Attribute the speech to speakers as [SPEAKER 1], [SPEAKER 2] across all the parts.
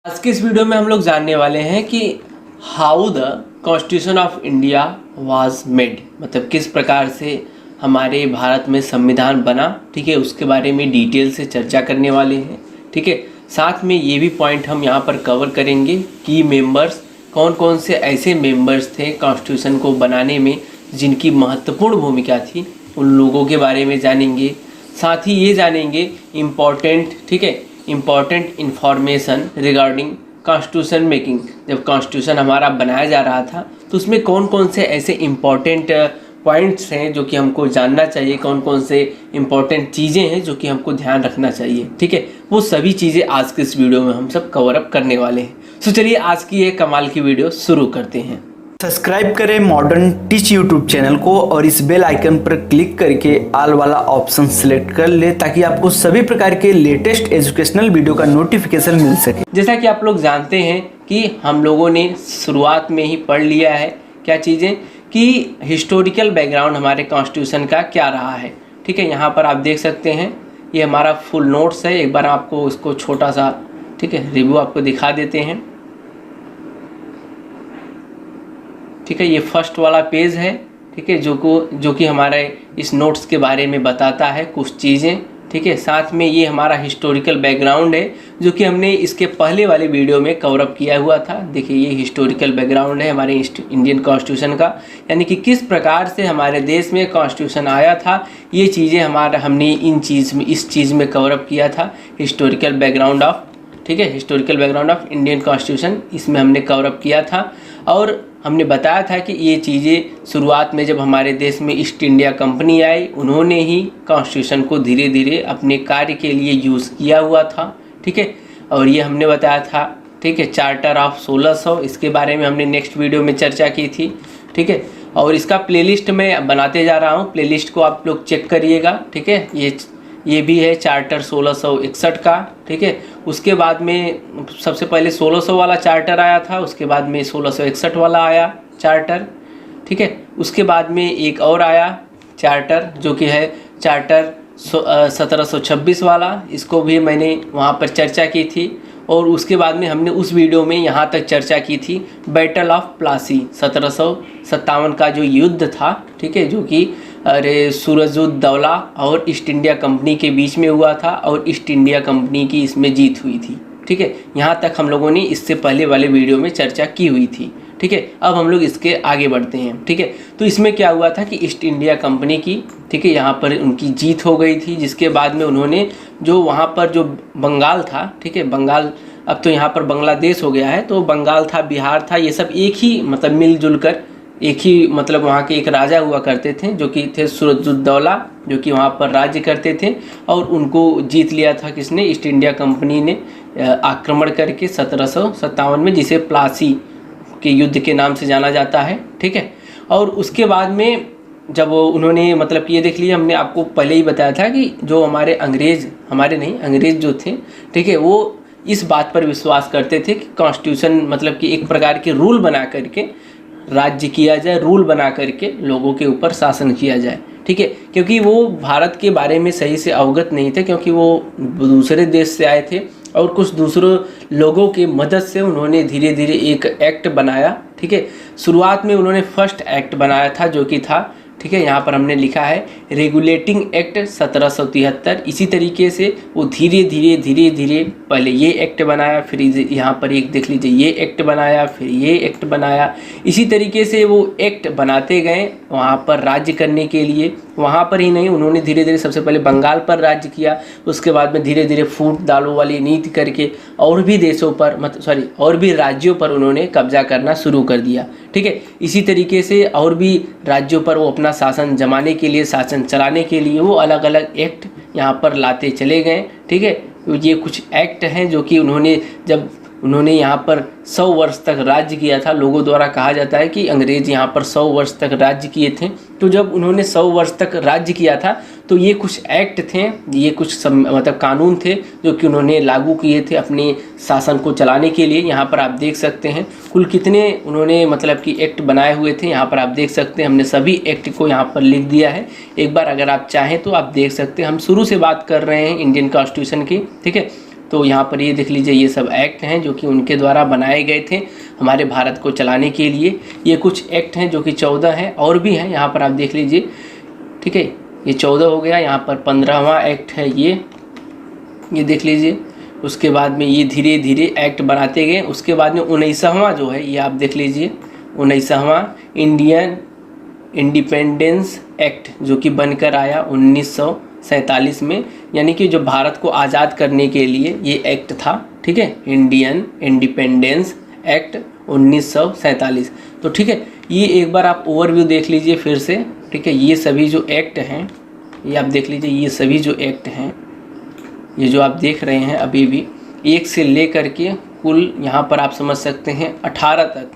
[SPEAKER 1] आज के इस वीडियो में हम लोग जानने वाले हैं कि how the constitution of India was made, मतलब किस प्रकार से हमारे भारत में संविधान बना। ठीक है, उसके बारे में डिटेल से चर्चा करने वाले हैं। ठीक है, साथ में ये भी पॉइंट हम यहाँ पर कवर करेंगे कि मेंबर्स कौन कौन से ऐसे मेंबर्स थे कॉन्स्टिट्यूशन को बनाने में जिनकी महत्वपूर्ण भूमिका थी, उन लोगों के बारे में जानेंगे। साथ ही ये जानेंगे important information regarding constitution making. जब कॉन्स्टिट्यूशन हमारा बनाया जा रहा था तो उसमें कौन कौन से ऐसे इम्पॉर्टेंट पॉइंट्स हैं जो कि हमको जानना चाहिए, कौन कौन से इम्पॉर्टेंट चीज़ें हैं जो कि हमको ध्यान रखना चाहिए। ठीक है, वो सभी चीज़ें आज के इस वीडियो में हम सब कवर अप करने वाले हैं। तो चलिए आज की ये कमाल की वीडियो शुरू करते हैं।
[SPEAKER 2] सब्सक्राइब करें मॉडर्न टीच यूट्यूब चैनल को और इस बेल आइकन पर क्लिक करके ऑल वाला ऑप्शन सिलेक्ट कर ले ताकि आपको सभी प्रकार के लेटेस्ट एजुकेशनल वीडियो का नोटिफिकेशन मिल सके।
[SPEAKER 1] जैसा कि आप लोग जानते हैं कि हम लोगों ने शुरुआत में ही पढ़ लिया है क्या चीज़ें कि हिस्टोरिकल बैकग्राउंड हमारे कॉन्स्टिट्यूशन का क्या रहा है। ठीक है, यहाँ पर आप देख सकते हैं ये हमारा फुल नोट्स है। एक बार आपको इसको छोटा सा रिव्यू आपको दिखा देते हैं। ठीक है, ये फर्स्ट वाला पेज है। ठीक है, जो कि हमारे इस नोट्स के बारे में बताता है कुछ चीज़ें। ठीक है, साथ में ये हमारा हिस्टोरिकल बैकग्राउंड है जो कि हमने इसके पहले वाले वीडियो में कवर अप किया हुआ था। देखिए ये हिस्टोरिकल बैकग्राउंड है हमारे इंडियन कॉन्स्टिट्यूशन का, यानी कि किस प्रकार से हमारे देश में कॉन्स्टिट्यूशन आया था। ये चीज़ें हमने इस चीज़ में कवर अप किया था, historical background of historical background of Indian constitution, इसमें हमने कवर अप किया था। और हमने बताया था कि ये चीज़ें शुरुआत में जब हमारे देश में ईस्ट इंडिया कंपनी आई, उन्होंने ही कॉन्स्टिट्यूशन को धीरे धीरे अपने कार्य के लिए यूज़ किया हुआ था। ठीक है, और ये हमने बताया था। ठीक है, चार्टर ऑफ 1600, इसके बारे में हमने नेक्स्ट वीडियो में चर्चा की थी। ठीक है, और इसका प्लेलिस्ट मैं बनाते जा रहा हूँ, प्लेलिस्ट को आप लोग चेक करिएगा। ठीक है, ये भी है चार्टर 1661 का। ठीक है, उसके बाद में सबसे पहले 1600 वाला चार्टर आया था, उसके बाद में 1661 वाला आया चार्टर। ठीक है, उसके बाद में एक और आया चार्टर जो कि है चार्टर 1726 वाला, इसको भी मैंने वहाँ पर चर्चा की थी। और उसके बाद में हमने उस वीडियो में यहाँ तक चर्चा की थी बैटल ऑफ प्लासी 1757 का जो युद्ध था। ठीक है, जो कि सूरज-उद-दौला और ईस्ट इंडिया कंपनी के बीच में हुआ था और ईस्ट इंडिया कंपनी की इसमें जीत हुई थी। ठीक है, यहाँ तक हम लोगों ने इससे पहले वाले वीडियो में चर्चा की हुई थी। ठीक है, अब हम लोग इसके आगे बढ़ते हैं। ठीक है, तो इसमें क्या हुआ था कि ईस्ट इंडिया कंपनी की यहाँ पर उनकी जीत हो गई थी, जिसके बाद में उन्होंने जो वहाँ पर जो बंगाल था, ठीक है, बंगाल अब तो यहाँ पर बांग्लादेश हो गया है, तो बंगाल था, बिहार था, ये सब एक ही मिलजुल कर एक ही वहाँ के एक राजा हुआ करते थे जो कि थे सूरज-उद-दौला, जो कि वहाँ पर राज्य करते थे। और उनको जीत लिया था किसने? ईस्ट इंडिया कंपनी ने आक्रमण करके 1757 में, जिसे प्लासी के युद्ध के नाम से जाना जाता है। ठीक है, और उसके बाद में जब उन्होंने ये देख लिया, हमने आपको पहले ही बताया था कि जो अंग्रेज़ जो थे, ठीक है, वो इस बात पर विश्वास करते थे कि कॉन्स्टिट्यूशन कि एक प्रकार के रूल बना करके राज्य किया जाए, रूल बना करके लोगों के ऊपर शासन किया जाए। ठीक है, क्योंकि वो भारत के बारे में सही से अवगत नहीं थे, क्योंकि वो दूसरे देश से आए थे और कुछ दूसरों लोगों की मदद से उन्होंने धीरे धीरे एक एक्ट बनाया। ठीक है, शुरुआत में उन्होंने फर्स्ट एक्ट बनाया था जो कि था, ठीक है, यहाँ पर हमने लिखा है रेगुलेटिंग एक्ट 1773। इसी तरीके से वो धीरे धीरे पहले ये एक्ट बनाया, फिर यहाँ पर एक देख लीजिए ये एक्ट बनाया, फिर ये एक्ट बनाया। इसी तरीके से वो एक्ट बनाते गए वहाँ पर राज्य करने के लिए। वहाँ पर ही नहीं, उन्होंने धीरे धीरे सबसे पहले बंगाल पर राज्य किया, उसके बाद में धीरे धीरे फूट दालों वाली नीति करके और भी देशों पर और भी राज्यों पर उन्होंने कब्जा करना शुरू कर दिया। ठीक है, इसी तरीके से और भी राज्यों पर वो अपना शासन जमाने के लिए, शासन चलाने के लिए वो अलग अलग एक्ट यहाँ पर लाते चले गए। ठीक है, ये कुछ एक्ट हैं जो कि जब उन्होंने यहाँ पर 100 वर्ष तक राज्य किया था। लोगों द्वारा कहा जाता है कि अंग्रेज़ यहाँ पर 100 वर्ष तक राज्य किए थे। तो जब उन्होंने 100 वर्ष तक राज्य किया था तो ये कुछ एक्ट थे, ये कुछ कानून थे जो कि उन्होंने लागू किए थे अपने शासन को चलाने के लिए। यहाँ पर आप देख सकते हैं कुल कितने उन्होंने कि एक्ट बनाए हुए थे। यहाँ पर आप देख सकते हैं हमने सभी एक्ट को यहाँ पर लिख दिया है। एक बार अगर आप चाहें तो आप देख सकते हैं। हम शुरू से बात कर रहे हैं इंडियन कॉन्स्टिट्यूशन की। ठीक है, तो यहाँ पर ये देख लीजिए, ये सब एक्ट हैं जो कि उनके द्वारा बनाए गए थे हमारे भारत को चलाने के लिए। ये कुछ एक्ट हैं जो कि 14 हैं, और भी हैं यहाँ पर आप देख लीजिए, ठीक है। ये 14 हो गया, यहाँ पर 15वां एक्ट है ये देख लीजिए। उसके बाद में ये धीरे धीरे एक्ट बनाते गए। उसके बाद में 19वां जो है, ये आप देख लीजिए, 19वां इंडियन इंडिपेंडेंस एक्ट जो कि बनकर आया 1947 में, यानी कि जो भारत को आज़ाद करने के लिए ये एक्ट था, ठीक है, इंडियन इंडिपेंडेंस एक्ट 1947। तो ठीक है, ये एक बार आप ओवरव्यू देख लीजिए फिर से, ठीक है। ये सभी जो एक्ट हैं, ये आप देख लीजिए, ये सभी जो एक्ट हैं, ये जो आप देख रहे हैं अभी भी, 1 से लेकर के कुल यहाँ पर आप समझ सकते हैं 18 तक,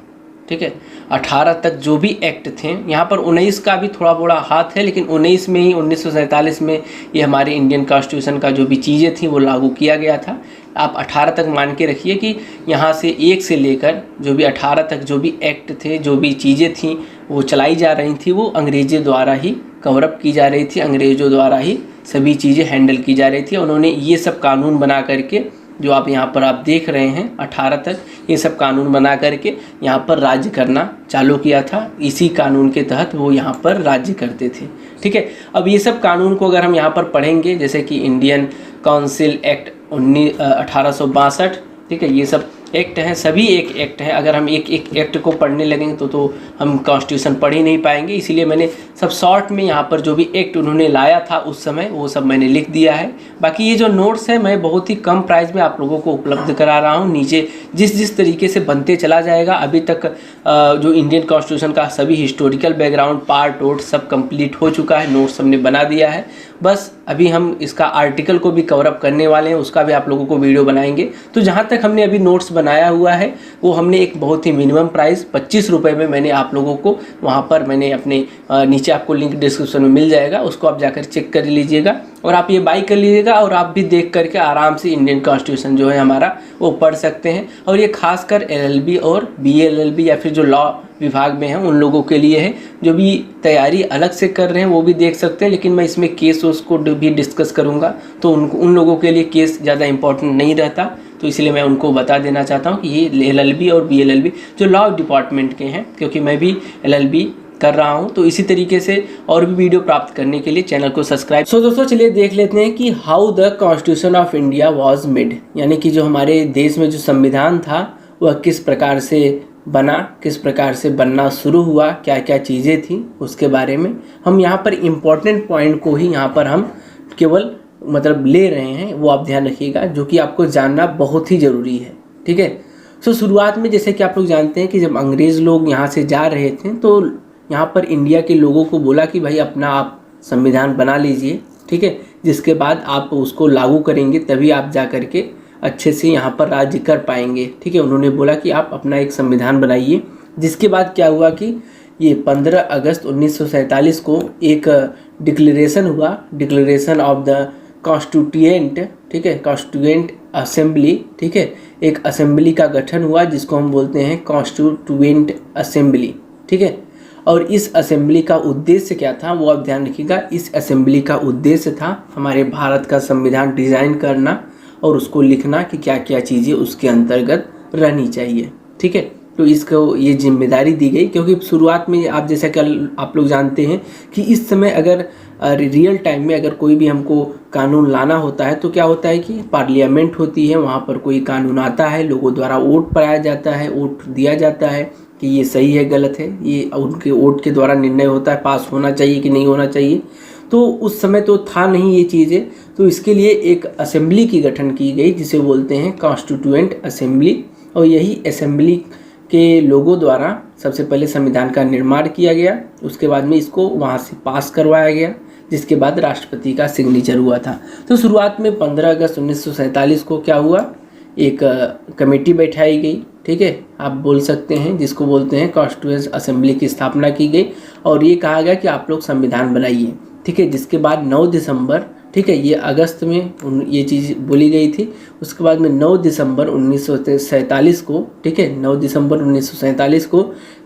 [SPEAKER 1] ठीक है, 18 तक जो भी एक्ट थे। यहाँ पर 19 का भी थोड़ा बड़ा हाथ है, लेकिन 19 में ही 1947 में ये हमारे इंडियन कॉन्स्टिट्यूशन का जो भी चीज़ें थी वो लागू किया गया था। आप 18 तक मान के रखिए कि यहाँ से 1 से लेकर जो भी 18 तक जो भी एक्ट थे, जो भी चीज़ें थी वो चलाई जा रही थी, वो अंग्रेज़ों द्वारा ही कवर अप की जा रही थी, अंग्रेज़ों द्वारा ही सभी चीज़ें हैंडल की जा रही थी। उन्होंने ये सब कानून बना करके, जो आप यहाँ पर आप देख रहे हैं 18 तक, ये सब कानून बना करके यहाँ पर राज्य करना चालू किया था। इसी कानून के तहत वो यहाँ पर राज्य करते थे, ठीक है। अब ये सब कानून को अगर हम यहाँ पर पढ़ेंगे, जैसे कि इंडियन काउंसिल एक्ट 1862, ठीक है, ये सब एक्ट हैं, सभी एक एक्ट हैं। अगर हम एक एक एक्ट को पढ़ने लगेंगे तो हम कॉन्स्टिट्यूशन पढ़ ही नहीं पाएंगे, इसीलिए मैंने सब शॉर्ट में यहाँ पर जो भी एक्ट उन्होंने लाया था उस समय वो सब मैंने लिख दिया है। बाकी ये जो नोट्स है मैं बहुत ही कम प्राइस में आप लोगों को उपलब्ध करा रहा हूँ। नीचे जिस तरीके से बनते चला जाएगा, अभी तक जो इंडियन कॉन्स्टिट्यूशन का सभी हिस्टोरिकल बैकग्राउंड पार्ट वोट सब कंप्लीट हो चुका है, नोट्स हमने बना दिया है। बस अभी हम इसका आर्टिकल को भी कवर अप करने वाले हैं, उसका भी आप लोगों को वीडियो बनाएंगे। तो जहाँ तक हमने अभी नोट्स बनाया हुआ है वो हमने एक बहुत ही मिनिमम प्राइस 25 रुपये में मैंने आप लोगों को वहाँ पर मैंने अपने नीचे आपको लिंक डिस्क्रिप्शन में मिल जाएगा, उसको आप जाकर चेक कर लीजिएगा और आप ये बाई कर लीजिएगा और आप भी देख करके आराम से इंडियन कॉन्स्टिट्यूशन जो है हमारा वो पढ़ सकते हैं। और ये खासकर LLB और BLLB या फिर जो लॉ विभाग में हैं उन लोगों के लिए है, जो भी तैयारी अलग से कर रहे हैं वो भी देख सकते हैं। लेकिन मैं इसमें केस उसको भी डिस्कस करूँगा, तो उन लोगों के लिए केस ज़्यादा इंपॉर्टेंट नहीं रहता, तो इसलिए मैं उनको बता देना चाहता हूँ कि ये LLB और BLLB जो लॉ डिपार्टमेंट के हैं, क्योंकि मैं भी LLB कर रहा हूँ। तो इसी तरीके से और भी वीडियो प्राप्त करने के लिए चैनल को सब्सक्राइब। सो दोस्तों चलिए देख लेते हैं कि how the constitution of India was made, यानी कि जो हमारे देश में जो संविधान था वह किस प्रकार से बना, किस प्रकार से बनना शुरू हुआ, क्या क्या चीज़ें थी, उसके बारे में हम यहाँ पर इम्पोर्टेंट पॉइंट को ही यहाँ पर हम केवल मतलब ले रहे हैं, वो आप ध्यान रखिएगा, जो कि आपको जानना बहुत ही ज़रूरी है, ठीक है। सो शुरुआत में जैसे कि आप लोग जानते हैं कि जब अंग्रेज़ लोग यहाँ से जा रहे थे तो यहाँ पर इंडिया के लोगों को बोला कि भाई अपना आप संविधान बना लीजिए, ठीक है, जिसके बाद आप उसको लागू करेंगे तभी आप जा कर के अच्छे से यहाँ पर राज्य कर पाएंगे, ठीक है। उन्होंने बोला कि आप अपना एक संविधान बनाइए। जिसके बाद क्या हुआ कि ये 15 अगस्त 1947 को एक डिक्लेरेशन हुआ, डिक्लेरेशन ऑफ द कॉन्स्टिट्यूएंट, ठीक है, कॉन्स्टिट्यूएंट असेंबली, ठीक है, एक असेंबली का गठन हुआ जिसको हम बोलते हैं कॉन्स्टिट्यूएंट असेंबली, ठीक है। और इस असेंबली का उद्देश्य क्या था वो आप ध्यान रखिएगा। इस असेंबली का उद्देश्य था हमारे भारत का संविधान डिज़ाइन करना और उसको लिखना कि क्या क्या चीज़ें उसके अंतर्गत रहनी चाहिए, ठीक है। तो इसको ये जिम्मेदारी दी गई, क्योंकि शुरुआत में आप जैसा कि आप लोग जानते हैं कि इस समय अगर रियल टाइम में अगर कोई भी हमको कानून लाना होता है तो क्या होता है कि पार्लियामेंट होती है, वहाँ पर कोई कानून आता है, लोगों द्वारा वोट पाया जाता है, वोट दिया जाता है कि ये सही है गलत है, ये उनके वोट के द्वारा निर्णय होता है पास होना चाहिए कि नहीं होना चाहिए। तो उस समय तो था नहीं ये चीज़ें, तो इसके लिए एक असेंबली की गठन की गई जिसे बोलते हैं कॉन्स्टिट्यूएंट असेंबली। और यही असेंबली के लोगों द्वारा सबसे पहले संविधान का निर्माण किया गया, उसके बाद में इसको वहाँ से पास करवाया गया, जिसके बाद राष्ट्रपति का सिग्नेचर हुआ था। तो शुरुआत में 15 अगस्त 1947 को क्या हुआ, एक कमेटी बैठाई गई, ठीक है, आप बोल सकते हैं, जिसको बोलते हैं कॉन्स्टिट्यूएंट असेंबली की स्थापना की गई और ये कहा गया कि आप लोग संविधान बनाइए, ठीक है। जिसके बाद 9 दिसंबर, ठीक है, ये अगस्त में ये चीज़ बोली गई थी। उसके बाद में 9 दिसंबर 1947 को, ठीक है, 9 दिसंबर 1947 को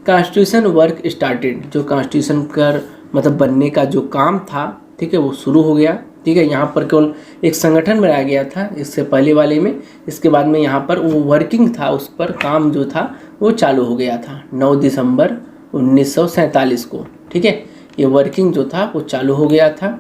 [SPEAKER 1] कॉन्स्टिट्यूशन वर्क स्टार्टेड, जो कॉन्स्टिट्यूशन का मतलब बनने का जो काम था, ठीक है, वो शुरू हो गया। ठीक है। यहाँ पर केवल एक संगठन बनाया गया था इससे पहले वाले में, इसके बाद में यहाँ पर वो वर्किंग था, उस पर काम जो था वो चालू हो गया था 9 दिसंबर 1947 को, ठीक है। ये वर्किंग जो था वो चालू हो गया था।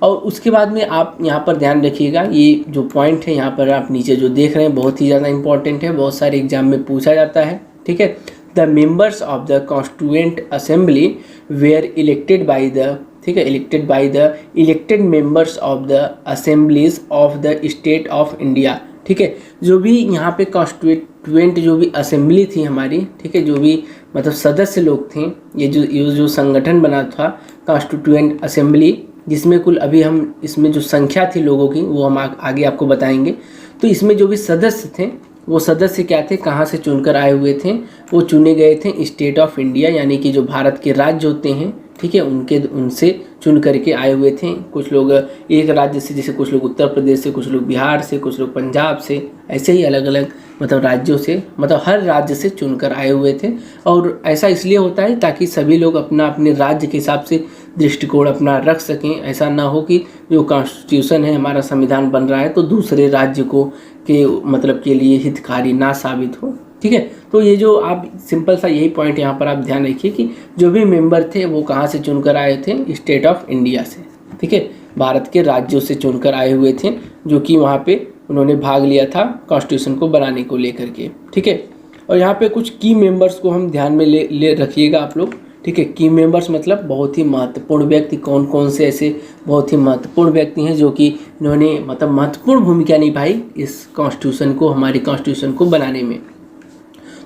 [SPEAKER 1] और उसके बाद में आप यहाँ पर ध्यान रखिएगा, ये जो पॉइंट है यहाँ पर आप नीचे जो देख रहे हैं बहुत ही ज़्यादा इंपॉर्टेंट है, बहुत सारे एग्जाम में पूछा जाता है, ठीक है। The members of the constituent assembly were elected by the, ठीक है, elected by the elected members of the assemblies of the state of India, ठीक है। जो भी यहाँ पे कॉन्स्टिट्यूएंट जो भी असेंबली थी हमारी, ठीक है, जो भी मतलब सदस्य लोग थे, ये जो संगठन बना था कॉन्स्टिट्यूएंट असेंबली, जिसमें कुल अभी हम इसमें जो संख्या थी लोगों की वो हम आगे आपको बताएंगे। तो इसमें जो भी सदस्य थे वो सदस्य क्या थे, कहाँ से चुनकर आए हुए थे, वो चुने गए थे स्टेट ऑफ इंडिया, यानी कि जो भारत के राज्य होते हैं, ठीक है, उनसे चुन करके आए हुए थे। कुछ लोग एक राज्य से, जैसे कुछ लोग उत्तर प्रदेश से, कुछ लोग बिहार से, कुछ लोग पंजाब से, ऐसे ही अलग अलग मतलब राज्यों से, मतलब हर राज्य से चुनकर आए हुए थे। और ऐसा इसलिए होता है ताकि सभी लोग अपना अपने राज्य के हिसाब से दृष्टिकोण अपना रख सकें। ऐसा ना हो कि जो कॉन्स्टिट्यूशन है, हमारा संविधान बन रहा है, तो दूसरे राज्य को के मतलब के लिए हितकारी ना साबित हो, ठीक है। तो ये जो आप सिंपल सा यही पॉइंट यहाँ पर आप ध्यान रखिए कि जो भी मेंबर थे वो कहाँ से चुनकर आए थे, स्टेट ऑफ इंडिया से, ठीक है, भारत के राज्यों से चुनकर आए हुए थे, जो कि वहाँ पे उन्होंने भाग लिया था कॉन्स्टिट्यूशन को बनाने को लेकर के, ठीक है। और यहाँ पे कुछ की मेंबर्स को हम ध्यान में ले रखिएगा आप लोग, ठीक है। की मेंबर्स मतलब बहुत ही महत्वपूर्ण व्यक्ति, कौन कौन से ऐसे बहुत ही महत्वपूर्ण व्यक्ति हैं जो कि इन्होंने मतलब महत्वपूर्ण भूमिका निभाई इस कॉन्स्टिट्यूशन को, हमारी कॉन्स्टिट्यूशन को बनाने में।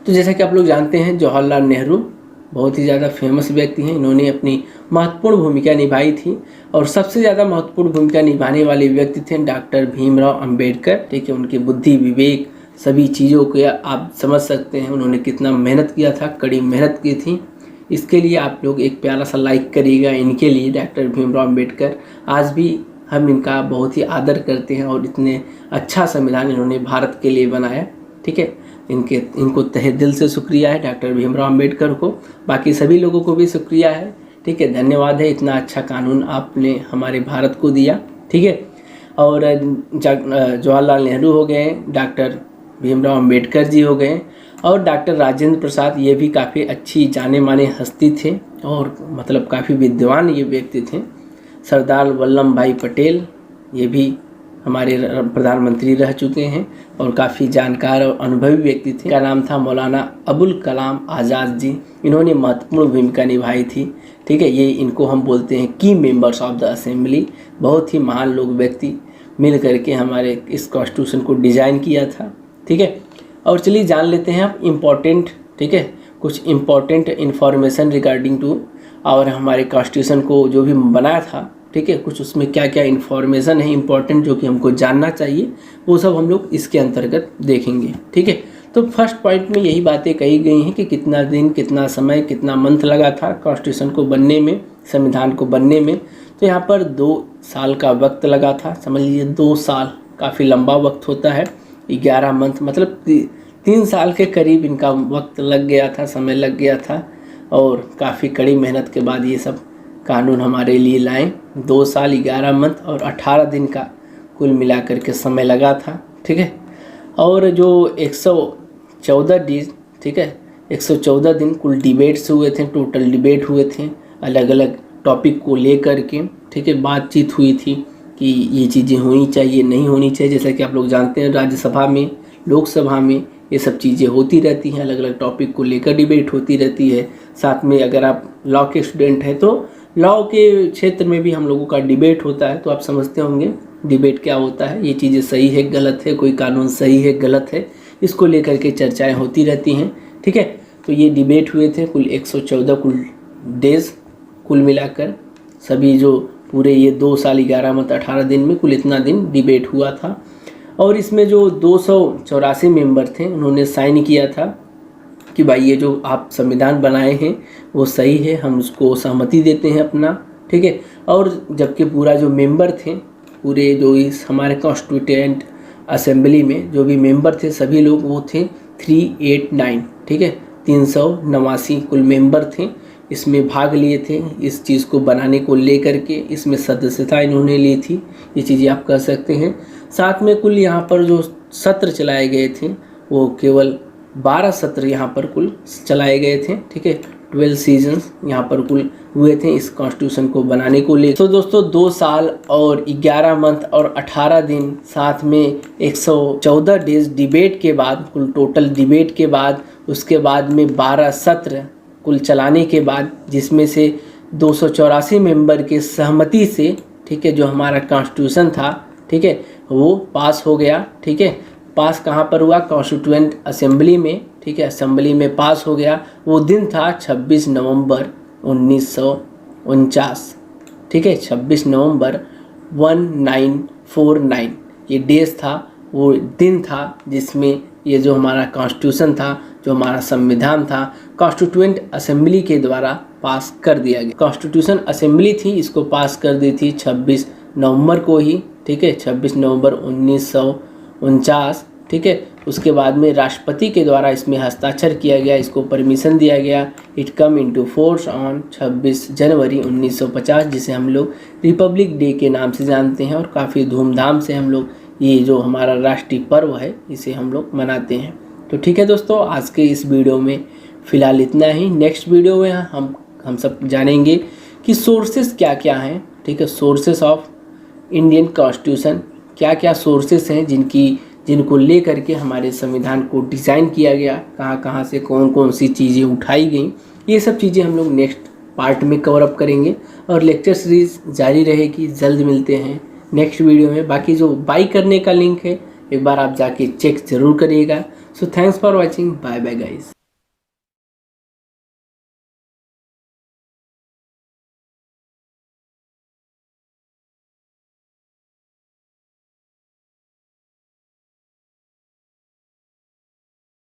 [SPEAKER 1] तो जैसा कि आप लोग जानते हैं जवाहरलाल नेहरू बहुत ही ज़्यादा फेमस व्यक्ति हैं, इन्होंने अपनी महत्वपूर्ण भूमिका निभाई थी। और सबसे ज़्यादा महत्वपूर्ण भूमिका निभाने वाले व्यक्ति थे डॉक्टर भीमराव अंबेडकर, ठीक है। उनकी बुद्धि, विवेक, सभी चीज़ों को आप समझ सकते हैं उन्होंने कितना मेहनत किया था, कड़ी मेहनत की थी। इसके लिए आप लोग एक प्यारा सा लाइक करिएगा इनके लिए, डॉक्टर भीमराव अंबेडकर। आज भी हम इनका बहुत ही आदर करते हैं और इतने अच्छा संविधान इन्होंने भारत के लिए बनाया, ठीक है। इनको तहे दिल से शुक्रिया है डॉक्टर भीमराव अंबेडकर को, बाकी सभी लोगों को भी शुक्रिया है, ठीक है। धन्यवाद है, इतना अच्छा कानून आपने हमारे भारत को दिया, ठीक है। और जवाहरलाल नेहरू हो गए, डॉक्टर भीमराव अंबेडकर जी हो गए, और डॉक्टर राजेंद्र प्रसाद, ये भी काफ़ी अच्छी जाने माने हस्ती थे और मतलब काफ़ी विद्वान ये व्यक्ति थे। सरदार वल्लभ भाई पटेल, ये भी हमारे प्रधानमंत्री रह चुके हैं और काफ़ी जानकार और अनुभवी व्यक्ति थे। इनका नाम था मौलाना अबुल कलाम आज़ाद जी, इन्होंने महत्वपूर्ण भूमिका निभाई थी, ठीक है। ये इनको हम बोलते हैं की मेंबर्स ऑफ द असेंबली। बहुत ही महान लोग व्यक्ति मिल करके हमारे इस कॉन्स्टिट्यूशन को डिज़ाइन किया था, ठीक है। और चलिए जान लेते हैं आप इम्पोर्टेंट, ठीक है, कुछ इम्पोर्टेंट इन्फॉर्मेशन रिगार्डिंग टू और हमारे कॉन्स्टिट्यूशन को जो भी बनाया था, ठीक है, कुछ उसमें क्या क्या इन्फॉर्मेशन है इम्पोर्टेंट जो कि हमको जानना चाहिए, वो सब हम लोग इसके अंतर्गत देखेंगे, ठीक है। तो फर्स्ट पॉइंट में यही बातें कही गई हैं कि कितना दिन, कितना समय, कितना मंथ लगा था कॉन्स्टिट्यूशन को बनने में, संविधान को बनने में। तो यहाँ पर 2 साल का वक्त लगा था, समझ लीजिए 2 साल काफ़ी लंबा वक्त होता है। 11 मंथ मतलब 3 साल के करीब इनका वक्त लग गया था, समय लग गया था। और काफ़ी कड़ी मेहनत के बाद ये सब कानून हमारे लिए लाएं। 2 साल 11 मंथ और 18 दिन का कुल मिलाकर के समय लगा था, ठीक है। और जो 114 दिन, ठीक है, 114 दिन कुल डिबेट्स हुए थे, टोटल डिबेट हुए थे अलग अलग टॉपिक को लेकर के, ठीक है। बातचीत हुई थी कि ये चीज़ें होनी चाहिए, नहीं होनी चाहिए। जैसा कि आप लोग जानते हैं राज्यसभा में, लोकसभा में ये सब चीज़ें होती रहती हैं, अलग अलग टॉपिक को लेकर डिबेट होती रहती है। साथ में अगर आप लॉ के स्टूडेंट हैं तो लॉ के क्षेत्र में भी हम लोगों का डिबेट होता है, तो आप समझते होंगे डिबेट क्या होता है, ये चीज़ें सही है गलत है, कोई कानून सही है गलत है, इसको लेकर के चर्चाएं होती रहती हैं, ठीक है। तो ये डिबेट हुए थे कुल 114 कुल डेज, कुल मिलाकर सभी जो पूरे ये 2 साल 11 मंथ 18 दिन में कुल इतना दिन डिबेट हुआ था। और इसमें जो 284 मेंबर थे उन्होंने साइन किया था कि भाई ये जो आप संविधान बनाए हैं वो सही है, हम उसको सहमति देते हैं अपना, ठीक है। और जबकि पूरा जो मेंबर थे, पूरे जो इस हमारे कॉन्स्टिट्यूएंट असेंबली में जो भी मेंबर थे सभी लोग वो थे 389, ठीक है, 389 कुल मेंबर थे इसमें भाग लिए थे, इस चीज़ को बनाने को लेकर के इसमें सदस्यता इन्होंने ली थी, ये चीज़ें आप कह सकते हैं। साथ में कुल यहाँ पर जो सत्र चलाए गए थे वो केवल 12 सत्र यहाँ पर कुल चलाए गए थे, ठीक है। 12 सीजन्स यहाँ पर कुल हुए थे इस कॉन्स्टिट्यूशन को बनाने को लेकर। तो दोस्तों 2 साल और 11 मंथ और 18 दिन, साथ में 114 डेज डिबेट के बाद, कुल टोटल डिबेट के बाद, उसके बाद में 12 सत्र कुल चलाने के बाद, जिसमें से 284 मेंबर के सहमति से, ठीक है, जो हमारा कॉन्स्टिट्यूशन था, ठीक है, वो पास हो गया, ठीक है। पास कहाँ पर हुआ? कॉन्स्टिट्यूएंट असेंबली में, ठीक है, असेंबली में पास हो गया। वो दिन था 26 नवंबर 1949, ठीक है, 26 नवंबर 1949 ये डेज था, वो दिन था जिसमें ये जो हमारा कॉन्स्टिट्यूशन था, जो हमारा संविधान था, कॉन्स्टिट्यूएंट असेंबली के द्वारा पास कर दिया गया। कॉन्स्टिट्यूशन असेंबली थी, इसको पास कर दी थी 26 नवंबर को ही, ठीक है, 26 नवंबर 1949, ठीक है। उसके बाद में राष्ट्रपति के द्वारा इसमें हस्ताक्षर किया गया, इसको परमिशन दिया गया। It come into force on 26 जनवरी 1950, जिसे हम लोग रिपब्लिक डे के नाम से जानते हैं, और काफ़ी धूमधाम से हम लोग ये जो हमारा राष्ट्रीय पर्व है इसे हम लोग मनाते हैं। तो ठीक है दोस्तों, आज के इस वीडियो में फ़िलहाल इतना ही। नेक्स्ट वीडियो में हम सब जानेंगे कि सोर्सेस क्या क्या हैं, ठीक है, सोर्सेस ऑफ इंडियन कॉन्स्टिट्यूशन, क्या क्या सोर्सेस हैं जिनको ले करके हमारे संविधान को डिज़ाइन किया गया, कहाँ कहाँ से कौन कौन सी चीज़ें उठाई गई, ये सब चीज़ें हम लोग नेक्स्ट पार्ट में कवर अप करेंगे। और लेक्चर सीरीज़ जारी रहेगी, जल्द मिलते हैं नेक्स्ट वीडियो में। बाकी जो बाई करने का लिंक है एक बार आप जाके चेक ज़रूर करिएगा। So thanks for watching, bye bye guys.